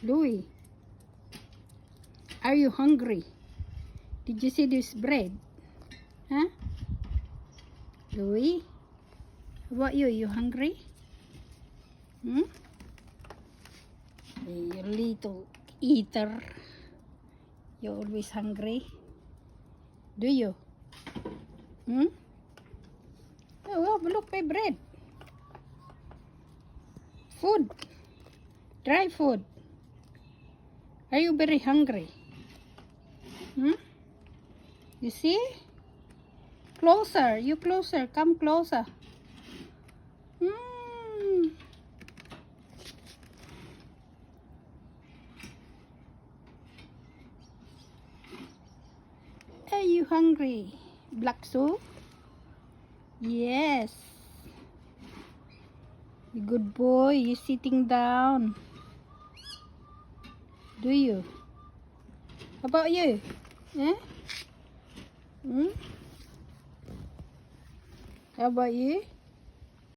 Louis, are you hungry? Did you see this bread? Huh? Louis, how about you? You hungry? Hmm? You little eater. You're always hungry. Do you? Hmm? Oh, look, my bread. Food. Dry food. Are you very hungry? Hmm? You see? Closer. You closer. Come closer. Hmm. Are you hungry? Black soup? Yes. Good boy. You sitting down. Do you? How about you? Eh? Hmm? How about you?